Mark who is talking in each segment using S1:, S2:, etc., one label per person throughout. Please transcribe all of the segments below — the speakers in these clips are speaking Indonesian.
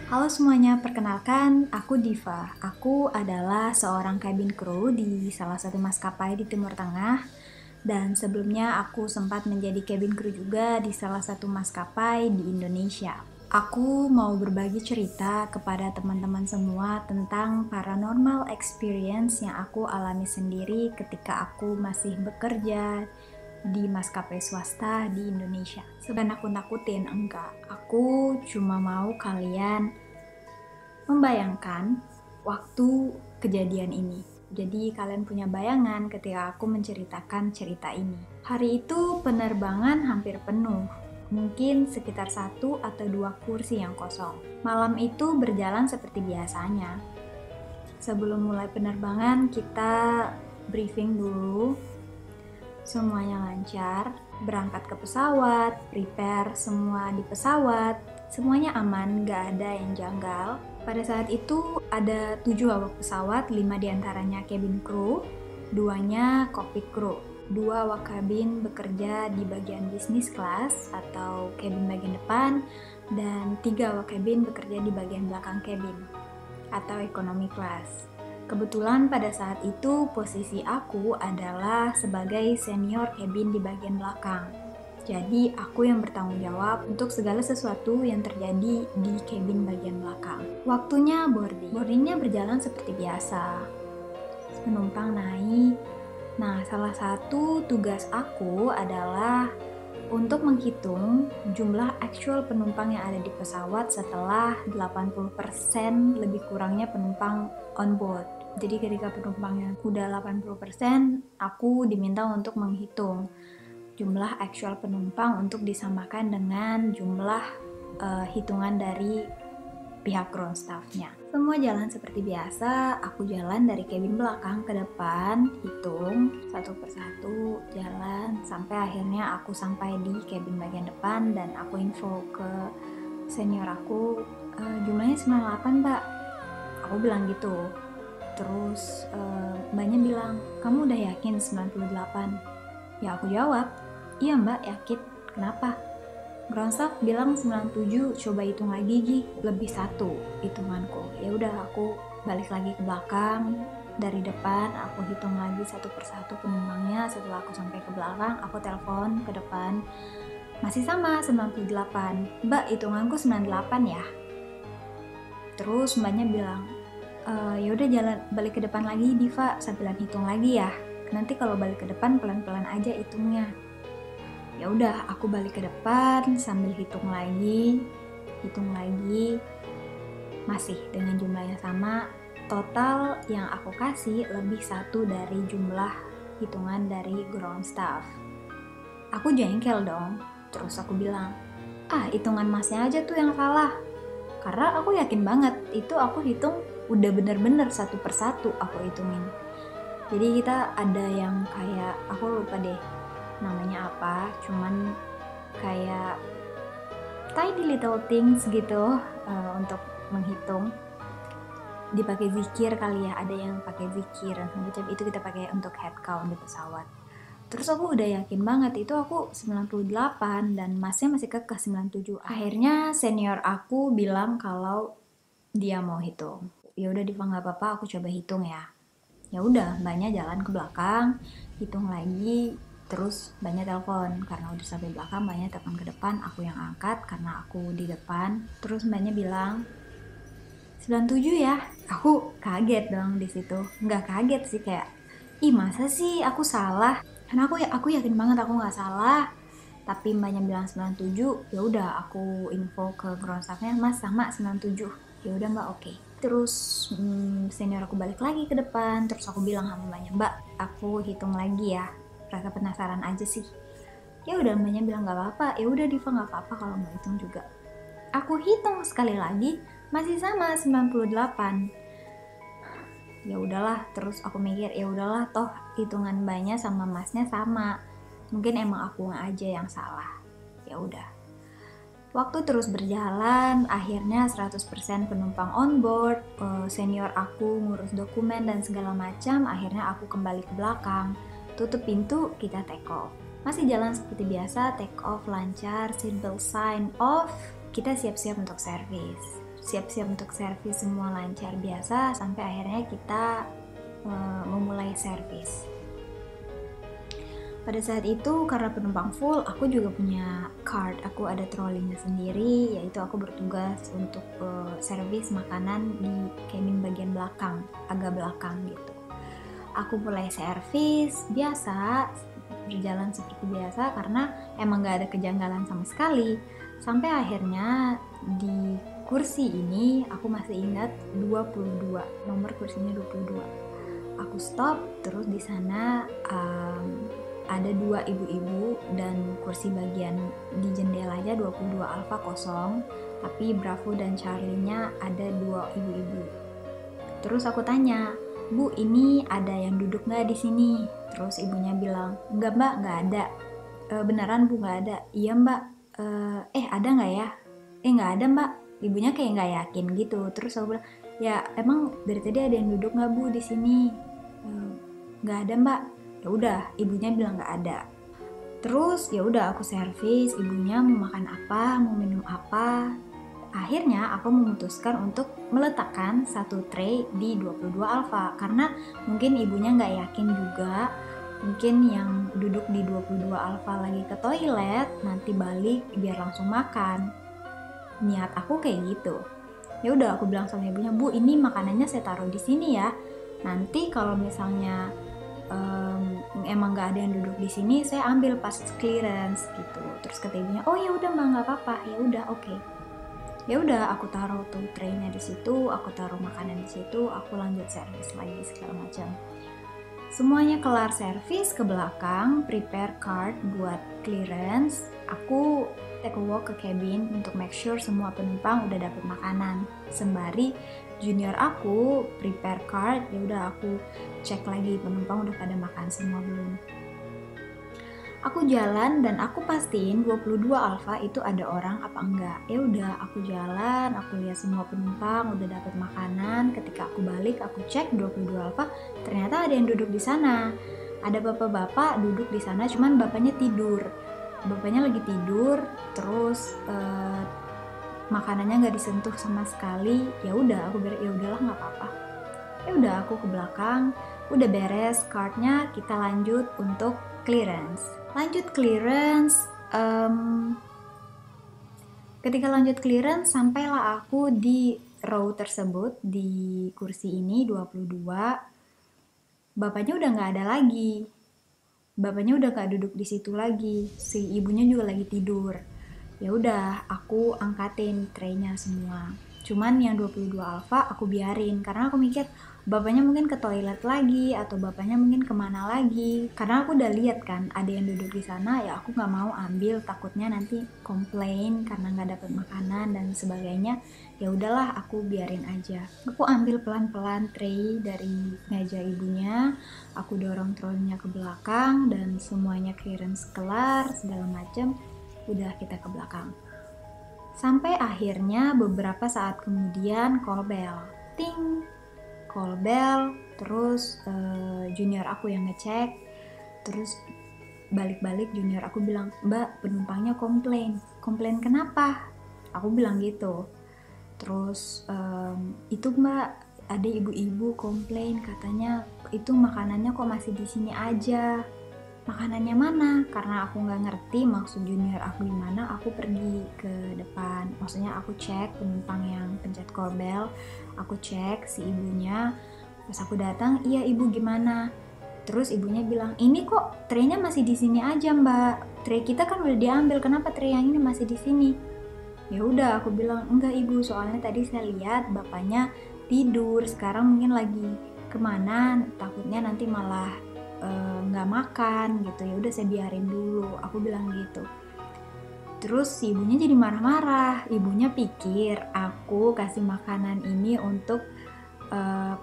S1: Halo semuanya, perkenalkan aku Diva. Aku adalah seorang cabin crew di salah satu maskapai di Timur Tengah. Dan sebelumnya aku sempat menjadi cabin crew juga di salah satu maskapai di Indonesia. Aku mau berbagi cerita kepada teman-teman semua tentang paranormal experience yang aku alami sendiri ketika aku masih bekerja di maskapai swasta di Indonesia. Sebenarnya nakut-nakutin, enggak. Aku cuma mau kalian membayangkan waktu kejadian ini. Jadi kalian punya bayangan ketika aku menceritakan cerita ini. Hari itu penerbangan hampir penuh. Mungkin sekitar 1 atau 2 kursi yang kosong. Malam itu berjalan seperti biasanya. Sebelum mulai penerbangan, kita briefing dulu. Semuanya lancar, berangkat ke pesawat, prepare semua di pesawat, semuanya aman, gak ada yang janggal. Pada saat itu ada 7 awak pesawat, 5 diantaranya cabin crew, 2-nya cockpit crew. 2 awak kabin bekerja di bagian business class atau cabin bagian depan, dan 3 awak kabin bekerja di bagian belakang cabin atau economy class. Kebetulan pada saat itu posisi aku adalah sebagai senior cabin di bagian belakang. Jadi aku yang bertanggung jawab untuk segala sesuatu yang terjadi di cabin bagian belakang. Waktunya boarding. Boardingnya berjalan seperti biasa. Penumpang naik. Nah, salah satu tugas aku adalah untuk menghitung jumlah actual penumpang yang ada di pesawat setelah 80% lebih kurangnya penumpang on board. Jadi ketika penumpangnya udah 80%, aku diminta untuk menghitung jumlah actual penumpang untuk disamakan dengan jumlah hitungan dari pihak ground staff-nya. Semua jalan seperti biasa, aku jalan dari cabin belakang ke depan, hitung satu persatu, jalan sampai akhirnya aku sampai di cabin bagian depan dan aku info ke senior aku, jumlahnya 98 mbak, aku bilang gitu. Terus mbaknya bilang, kamu udah yakin 98? Ya aku jawab, iya mbak yakin, kenapa? Ground staff bilang 97, coba hitung lagi Gi, lebih 1 hitunganku. Ya udah aku balik lagi ke belakang, dari depan aku hitung lagi satu persatu penumpangnya. Setelah aku sampai ke belakang, aku telepon ke depan, masih sama 98. Mbak hitunganku 98 ya. Terus mbaknya bilang, ya udah jalan balik ke depan lagi Diva, sambilan hitung lagi ya. Nanti kalau balik ke depan pelan-pelan aja hitungnya. Ya udah, aku balik ke depan sambil hitung lagi, masih dengan jumlah yang sama. Total yang aku kasih lebih 1 dari jumlah hitungan dari ground staff. Aku jengkel dong, terus aku bilang, hitungan masnya aja tuh yang salah. Karena aku yakin banget, itu aku hitung udah bener-bener satu persatu aku hitungin. Jadi kita ada yang kayak, aku lupa deh namanya apa, cuman kayak tiny little things gitu untuk menghitung, dipakai zikir kali ya, ada yang pakai zikir macam itu, kita pakai untuk head count di pesawat. Terus aku udah yakin banget itu aku 98 dan masnya masih kekeh 97. Akhirnya senior aku bilang kalau dia mau hitung. Ya udah Diva, nggak apa-apa, aku coba hitung ya. Ya udah, mbaknya jalan ke belakang, hitung lagi. Terus mbaknya telepon, karena udah sampai belakang, mbaknya telepon ke depan, aku yang angkat karena aku di depan. Terus mbaknya bilang 97 ya. Aku kaget dong di situ. Nggak kaget sih, kayak masa sih aku salah? Karena aku yakin banget aku nggak salah. Tapi mbaknya bilang 97, ya udah aku info ke ground staff-nya, Mas sama 97. Ya udah mbak, oke. Terus senior aku balik lagi ke depan, terus aku bilang sama mbaknya, Mbak, aku hitung lagi ya. Rasa penasaran aja sih. Ya udah, mbaknya bilang nggak apa-apa. Ya udah Diva, nggak apa-apa kalau mau hitung juga. Aku hitung sekali lagi, masih sama 98. Ya udahlah, terus aku mikir ya udahlah, toh hitungan mbaknya sama masnya sama. Mungkin emang aku aja yang salah. Ya udah. Waktu terus berjalan, akhirnya 100% penumpang on board, senior aku ngurus dokumen dan segala macam, akhirnya aku kembali ke belakang. Tutup pintu, kita take off. Masih jalan seperti biasa, take off lancar, seatbelt sign off, kita siap-siap untuk servis. siap-siap untuk servis, semua lancar biasa sampai akhirnya kita memulai servis. Pada saat itu karena penumpang full, aku juga punya cart, aku ada trolinya sendiri, yaitu aku bertugas untuk servis makanan di cabin bagian belakang, agak belakang gitu. Aku mulai servis biasa, berjalan seperti biasa karena emang gak ada kejanggalan sama sekali. Sampai akhirnya di kursi ini aku masih ingat 22, nomor kursinya 22. Aku stop, terus di sana ada 2 ibu-ibu dan kursi bagian di jendelanya 22 Alfa kosong, tapi Bravo dan Charlie-nya ada 2 ibu-ibu. Terus aku tanya, "Bu, ini ada yang duduk nggak di sini?" Terus ibunya bilang, "Enggak mbak, nggak ada." "Beneran Bu, nggak ada?" "Iya mbak." Ada nggak ya?" Nggak ada mbak." Ibunya kayak nggak yakin gitu. Terus aku bilang, "Ya emang dari tadi ada yang duduk nggak Bu di sini?" "Nggak ada mbak." Ya udah, ibunya bilang nggak ada. Terus ya udah aku servis, ibunya mau makan apa, mau minum apa. Akhirnya aku memutuskan untuk meletakkan satu tray di 22 Alfa karena mungkin ibunya nggak yakin juga, mungkin yang duduk di 22 Alfa lagi ke toilet, nanti balik biar langsung makan. Niat aku kayak gitu. Ya udah aku bilang sama ibunya, "Bu, ini makanannya saya taruh di sini ya. Nanti kalau misalnya emang nggak ada yang duduk di sini, saya ambil pas clearance gitu." Terus kata ibunya, "Oh ya udah mbak, nggak apa-apa." Ya udah, oke. Ya udah aku taruh tuh traynya di situ, aku taruh makanan di situ, aku lanjut servis lagi segala macam. Semuanya kelar servis, ke belakang, prepare cart buat clearance. Aku take a walk ke cabin untuk make sure semua penumpang udah dapet makanan. Sembari junior aku prepare cart, ya udah aku cek lagi penumpang udah pada makan semua belum. Aku jalan dan aku pastiin 22 Alfa itu ada orang apa enggak. Ya udah aku jalan, aku lihat semua penumpang udah dapat makanan. Ketika aku balik, aku cek 22 Alfa, ternyata ada yang duduk di sana. Ada bapak-bapak duduk di sana, cuman bapaknya tidur. Bapaknya lagi tidur, terus makanannya nggak disentuh sama sekali. Ya udah aku bilang ya udahlah nggak apa-apa. Ya udah aku ke belakang, udah beres cartnya, kita lanjut untuk clearance. Lanjut clearance, ketika lanjut clearance sampailah aku di row tersebut, di kursi ini 22. Bapaknya udah nggak ada lagi, bapaknya udah nggak duduk di situ lagi, si ibunya juga lagi tidur. Ya udah aku angkatin traynya semua. Cuman yang 22 Alfa aku biarin karena aku mikir bapaknya mungkin ke toilet lagi atau bapaknya mungkin kemana lagi. Karena aku udah lihat kan ada yang duduk di sana, ya aku nggak mau ambil, takutnya nanti komplain karena nggak dapet makanan dan sebagainya. Ya udahlah aku biarin aja. Aku ambil pelan-pelan tray dari meja ibunya, aku dorong trolinya ke belakang dan semuanya clearance kelar segala macam. Udah kita ke belakang. Sampai akhirnya beberapa saat kemudian call bell. Ting! Call bell, terus junior aku yang ngecek. Terus balik-balik junior aku bilang, "Mbak, penumpangnya komplain." "Komplain kenapa?" Aku bilang gitu. Terus "Itu Mbak, ada ibu-ibu komplain katanya itu makanannya kok masih di sini aja." "Makanannya mana?" Karena aku nggak ngerti maksud junior aku gimana, aku pergi ke depan. Maksudnya aku cek penumpang yang pencet call bell, aku cek si ibunya. Pas aku datang, "Iya ibu gimana?" Terus ibunya bilang, "Ini kok traynya masih di sini aja mbak. Tray kita kan udah diambil, kenapa tray yang ini masih di sini?" Ya udah aku bilang, "Enggak ibu, soalnya tadi saya lihat bapaknya tidur, sekarang mungkin lagi kemana, takutnya nanti malah nggak makan gitu. Ya udah saya biarin dulu." Aku bilang gitu. Terus si ibunya jadi marah-marah. Ibunya pikir aku kasih makanan ini untuk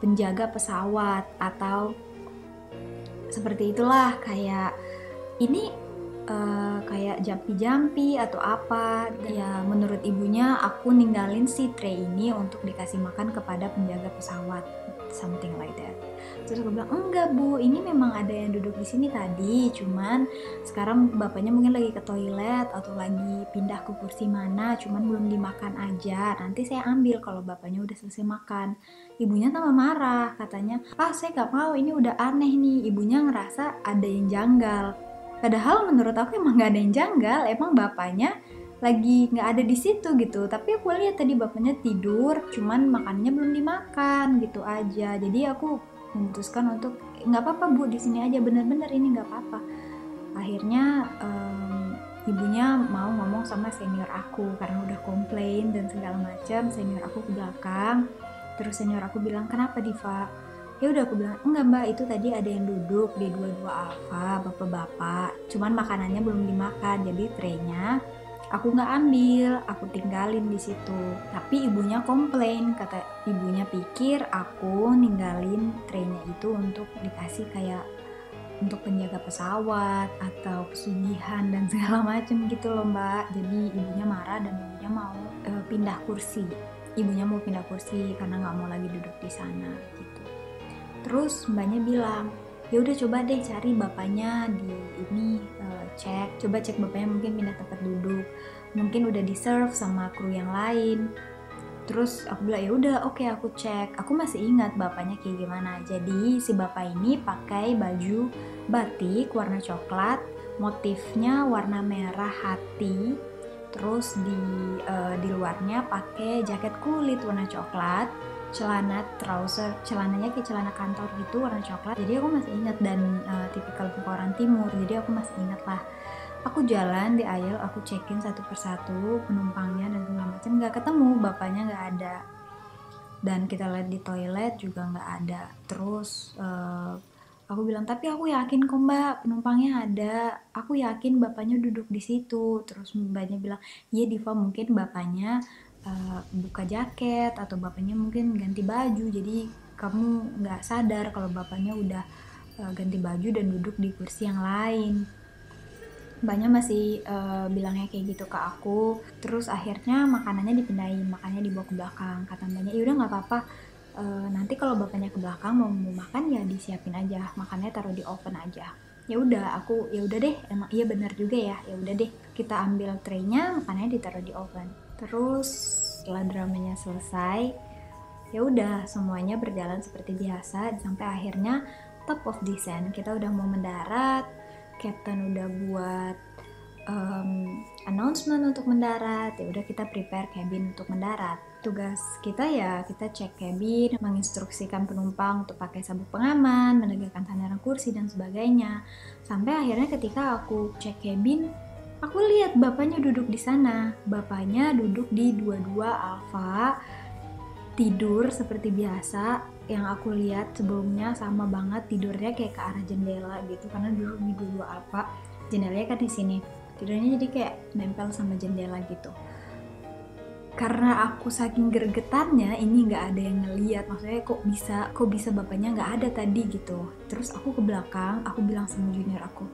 S1: penjaga pesawat atau seperti itulah, kayak ini kayak jampi-jampi atau apa. Ya menurut ibunya aku ninggalin si tray ini untuk dikasih makan kepada penjaga pesawat, something like that. Terus aku bilang, enggak bu, ini memang ada yang duduk di sini tadi, cuman sekarang bapaknya mungkin lagi ke toilet atau lagi pindah ke kursi mana, cuman belum dimakan aja, nanti saya ambil kalau bapaknya udah selesai makan. Ibunya tambah marah, katanya, saya gak mau, ini udah aneh nih. Ibunya ngerasa ada yang janggal, padahal menurut aku emang gak ada yang janggal, emang bapaknya lagi nggak ada di situ gitu. Tapi aku lihat tadi bapaknya tidur, cuman makannya belum dimakan gitu aja. Jadi aku memutuskan untuk nggak apa-apa bu, di sini aja, bener-bener ini nggak apa-apa. Akhirnya ibunya mau ngomong sama senior aku karena udah komplain dan segala macam. Senior aku ke belakang, terus senior aku bilang, kenapa Diva? Ya udah, aku bilang, enggak mbak, itu tadi ada yang duduk di 22 Alpha, bapak-bapak, cuman makanannya belum dimakan, jadi traynya aku nggak ambil, aku tinggalin di situ. Tapi ibunya komplain, kata ibunya pikir aku ninggalin traynya itu untuk dikasih kayak untuk penjaga pesawat atau pesugihan dan segala macem gitu loh mbak. Jadi ibunya marah dan ibunya mau pindah kursi. Ibunya mau pindah kursi karena nggak mau lagi duduk di sana gitu. Terus mbaknya bilang, ya udah coba deh cari bapaknya di ini, coba cek bapaknya mungkin pindah tempat duduk, mungkin udah di serve sama kru yang lain. Terus aku bilang ya udah oke, aku cek. Aku masih ingat bapaknya kayak gimana. Jadi si bapak ini pakai baju batik warna coklat, motifnya warna merah hati. Terus di luarnya pakai jaket kulit warna coklat, celana trouser, celananya kayak celana kantor gitu warna coklat. Jadi aku masih ingat, dan tipikal orang timur, jadi aku masih ingat lah. Aku jalan di aisle, aku cekin satu persatu penumpangnya dan segala macam, nggak ketemu, bapaknya nggak ada. Dan kita lihat di toilet juga nggak ada. Terus aku bilang, tapi aku yakin kok mbak, penumpangnya ada, aku yakin bapaknya duduk di situ. Terus mbaknya bilang, iya Diva, mungkin bapaknya buka jaket atau bapaknya mungkin ganti baju, jadi kamu nggak sadar kalau bapaknya udah ganti baju dan duduk di kursi yang lain. Mbaknya masih bilangnya kayak gitu ke aku. Terus akhirnya makanannya dipindahin, makannya dibawa ke belakang. Kata mbaknya, yaudah nggak apa-apa, nanti kalau bapaknya ke belakang mau makan ya disiapin aja, makannya taruh di oven aja. Ya udah, aku ya udah deh, emang iya benar juga ya. Ya udah deh, kita ambil traynya, makannya ditaruh di oven. Terus setelah dramanya selesai, ya udah semuanya berjalan seperti biasa sampai akhirnya top of descent. Kita udah mau mendarat, Captain udah buat announcement untuk mendarat. Ya udah, kita prepare cabin untuk mendarat. Tugas kita ya kita cek cabin, menginstruksikan penumpang untuk pakai sabuk pengaman, menegakkan sandaran kursi dan sebagainya. Sampai akhirnya ketika aku cek cabin, aku lihat bapaknya duduk di sana. Bapaknya duduk di 22 Alpha, tidur seperti biasa. Yang aku lihat sebelumnya sama banget, tidurnya kayak ke arah jendela gitu, karena duduk di 22 Alpha, jendelanya kan di sini. Tidurnya jadi kayak nempel sama jendela gitu. Karena aku saking gregetannya, ini nggak ada yang ngeliat, maksudnya kok bisa bapaknya nggak ada tadi gitu. Terus aku ke belakang, aku bilang sama junior aku,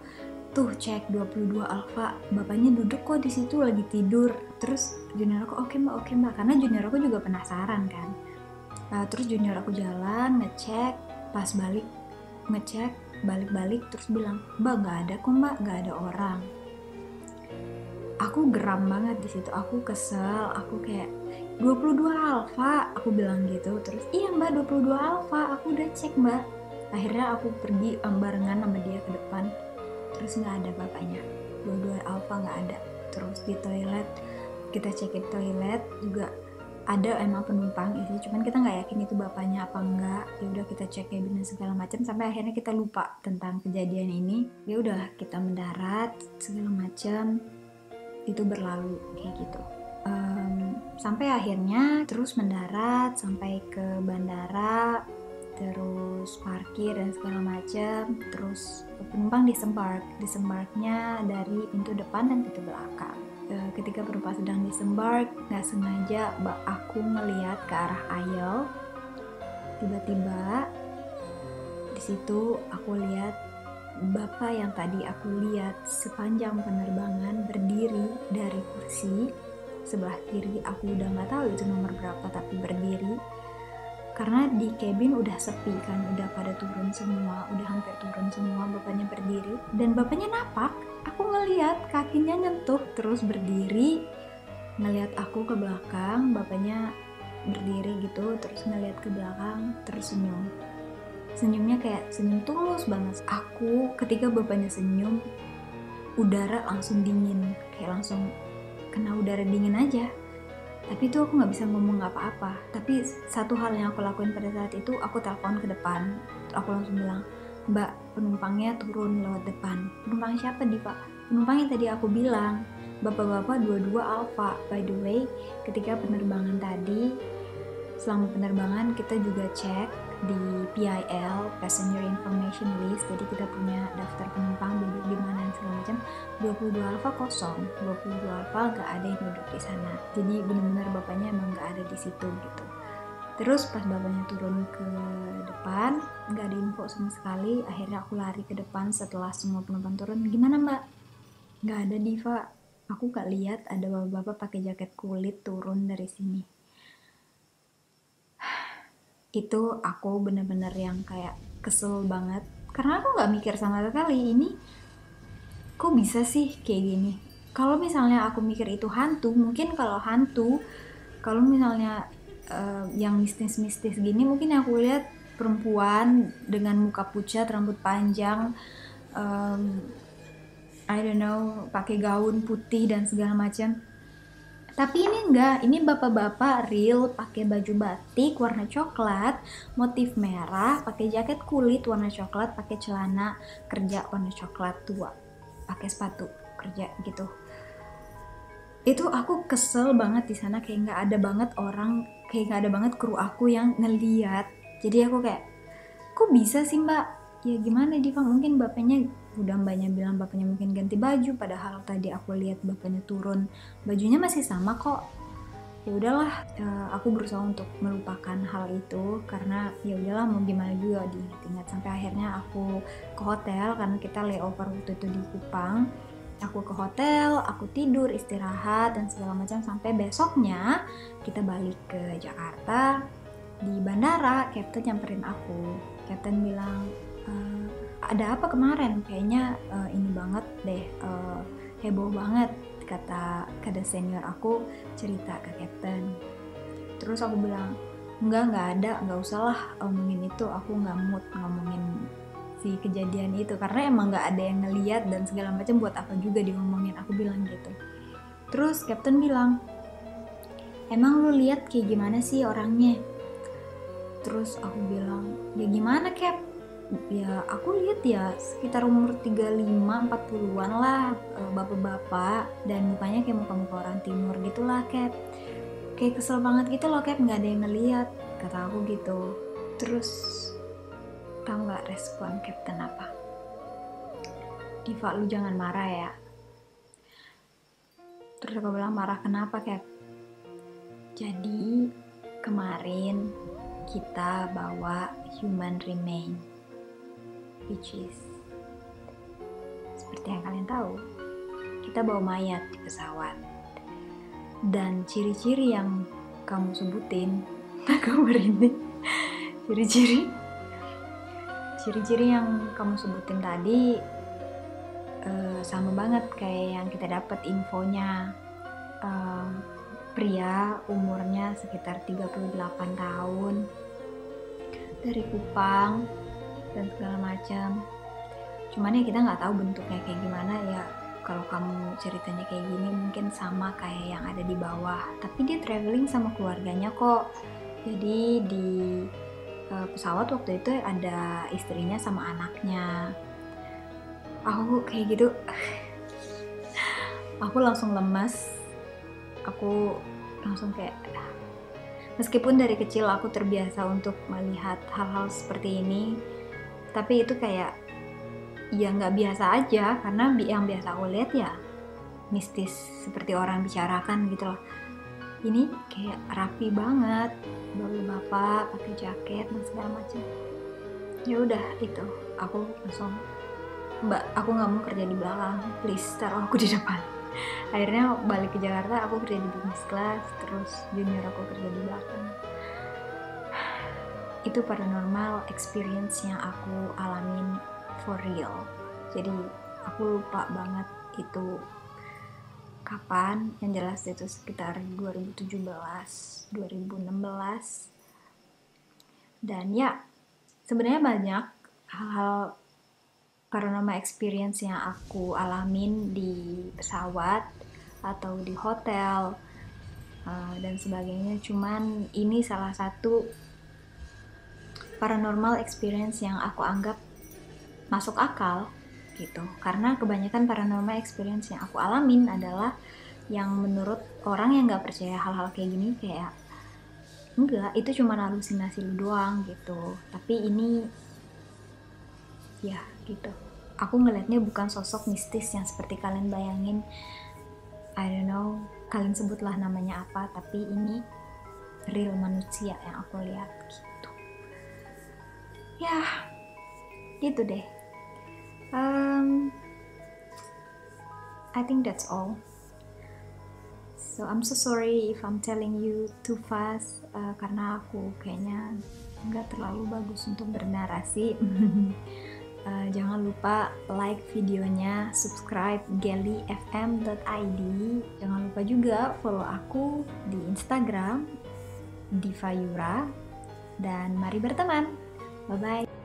S1: tuh cek 22 Alpha, bapaknya duduk kok di situ lagi tidur. Terus junior aku, oke mbak, karena junior aku juga penasaran kan. Terus junior aku jalan ngecek, pas ngecek balik terus bilang, mbak nggak ada kok mbak, nggak ada orang. Aku geram banget di situ, aku kesel, aku kayak 22 Alpha, aku bilang gitu. Terus iya mbak 22 Alpha, aku udah cek mbak. Akhirnya aku pergi barengan sama dia ke depan, terus nggak ada bapaknya, 22 Alpha nggak ada. Terus di toilet, kita cekin toilet juga ada emang penumpang isi, cuman kita nggak yakin itu bapaknya apa enggak. Ya udah, kita cek cabin dan segala macam sampai akhirnya kita lupa tentang kejadian ini. Ya udah, kita mendarat segala macam, itu berlalu kayak gitu. Sampai akhirnya terus mendarat sampai ke bandara, terus parkir dan segala macam. Terus penumpang disembarknya dari pintu depan dan pintu belakang. Ketika penumpang sedang disembark, nggak sengaja aku ngelihat ke arah aisle. Tiba-tiba di situ aku lihat bapak yang tadi aku lihat sepanjang penerbangan berdiri dari kursi sebelah kiri, aku udah nggak tahu itu nomor berapa, tapi berdiri karena di cabin udah sepi kan, udah pada turun semua, udah hampir turun semua. Bapaknya berdiri dan bapaknya napak, aku ngeliat kakinya nyentuh, terus berdiri ngeliat aku ke belakang. Bapaknya berdiri gitu terus ngeliat ke belakang, terus senyum. Senyumnya kayak senyum tulus banget. Aku ketika bapaknya senyum, udara langsung dingin, kayak langsung kena udara dingin aja. Tapi itu aku nggak bisa ngomong apa-apa. Tapi satu hal yang aku lakuin pada saat itu, aku telepon ke depan. Aku langsung bilang, "Mbak, penumpangnya turun lewat depan." "Penumpang siapa, Diva?" "Penumpangnya tadi aku bilang, bapak-bapak dua-dua Alfa." By the way, ketika penerbangan tadi, selama penerbangan kita juga cek di PIL, Passenger Information List, jadi kita punya daftar penumpang duduk di mana dan segala macam. 22 Alfa kosong, 22 Alfa nggak ada yang duduk di sana, jadi benar-benar bapaknya emang nggak ada di situ gitu. Terus pas bapaknya turun ke depan, nggak ada info sama sekali. Akhirnya aku lari ke depan setelah semua penumpang turun. "Gimana Mbak?" "Nggak ada Diva, aku nggak lihat ada bapak-bapak pakai jaket kulit turun dari sini." Itu aku bener-bener yang kayak kesel banget karena aku nggak mikir sama sekali, ini kok bisa sih kayak gini. Kalau misalnya aku mikir itu hantu, mungkin kalau misalnya yang mistis-mistis gini, mungkin aku lihat perempuan dengan muka pucat, rambut panjang, I don't know, pakai gaun putih dan segala macam. Tapi ini enggak, ini bapak-bapak real pakai baju batik warna coklat, motif merah, pakai jaket kulit warna coklat, pakai celana kerja warna coklat tua, pakai sepatu kerja gitu. Itu aku kesel banget di sana, kayak nggak ada banget orang, kayak nggak ada banget kru aku yang ngeliat. Jadi aku kayak, kok bisa sih Mbak? Ya gimana Diva, mungkin bapaknya, udah mbaknya bilang bapaknya mungkin ganti baju, padahal tadi aku lihat bapaknya turun bajunya masih sama kok. Ya udahlah, aku berusaha untuk melupakan hal itu karena ya udahlah, mau gimana juga diingat-ingat. Sampai akhirnya aku ke hotel karena kita layover waktu itu di Kupang. Aku ke hotel, aku tidur, istirahat dan segala macam sampai besoknya kita balik ke Jakarta. Di bandara, Captain nyamperin aku. Captain bilang, "Ada apa kemarin? Kayaknya ini banget deh, heboh banget," kata senior aku cerita ke Captain. Terus aku bilang, nggak ada, nggak usah lah ngomongin itu, aku nggak mood ngomongin si kejadian itu karena emang nggak ada yang ngeliat dan segala macam, buat apa juga diomongin, aku bilang gitu. Terus Captain bilang, "Emang lu lihat kayak gimana sih orangnya?" Terus aku bilang, "Ya gimana Cap? Ya aku lihat ya sekitar umur 35-40an lah, bapak-bapak, dan mukanya kayak muka-muka orang timur gitulah Cap. Kayak kesel banget gitu loh Cap, nggak ada yang ngeliat," kata aku gitu. Terus tahu nggak respon Captain apa? "Diva, lu jangan marah ya." Terus aku bilang, "Marah kenapa Cap?" "Jadi kemarin kita bawa human remain, which is seperti yang kalian tahu, kita bawa mayat di pesawat. Dan ciri-ciri yang kamu sebutin," aku merinding, ciri-ciri yang kamu sebutin tadi sama banget kayak yang kita dapat infonya. Pria umurnya sekitar 38 tahun, dari Kupang dan segala macam. Cuman ya kita nggak tahu bentuknya kayak gimana ya. Kalau kamu ceritanya kayak gini mungkin sama kayak yang ada di bawah, tapi dia traveling sama keluarganya kok. Jadi di pesawat waktu itu ada istrinya sama anaknya. Aku kayak gitu, aku langsung lemas. Aku langsung kayak, meskipun dari kecil aku terbiasa untuk melihat hal-hal seperti ini, tapi itu kayak ya nggak biasa aja, karena yang biasa aku lihat ya mistis seperti orang bicarakan gitu loh. Ini kayak rapi banget, bapak-bapak pakai jaket dan segala macam. Ya udah, itu aku langsung Mbak, aku nggak mau kerja di belakang, please taruh aku di depan. Akhirnya balik ke Jakarta, aku kerja di business class, terus junior aku kerja di belakang. Itu paranormal experience yang aku alamin for real. Jadi aku lupa banget itu kapan, yang jelas itu sekitar 2017, 2016. Dan ya, sebenarnya banyak hal-hal paranormal experience yang aku alamin di pesawat atau di hotel dan sebagainya. Cuman ini salah satu paranormal experience yang aku anggap masuk akal gitu. Karena kebanyakan paranormal experience yang aku alamin adalah yang menurut orang yang nggak percaya hal-hal kayak gini kayak enggak, itu cuma halusinasi lu doang gitu. Tapi ini ya gitu, aku ngelihatnya bukan sosok mistis yang seperti kalian bayangin. I don't know kalian sebutlah namanya apa, tapi ini real manusia yang aku lihat gitu. Ya gitu deh. I think that's all. So I'm so sorry if I'm telling you too fast, karena aku kayaknya nggak terlalu bagus untuk bernarasi. Jangan lupa like videonya, subscribe gellyfm.id. Jangan lupa juga follow aku di Instagram Diva Yura, dan mari berteman. Bye bye.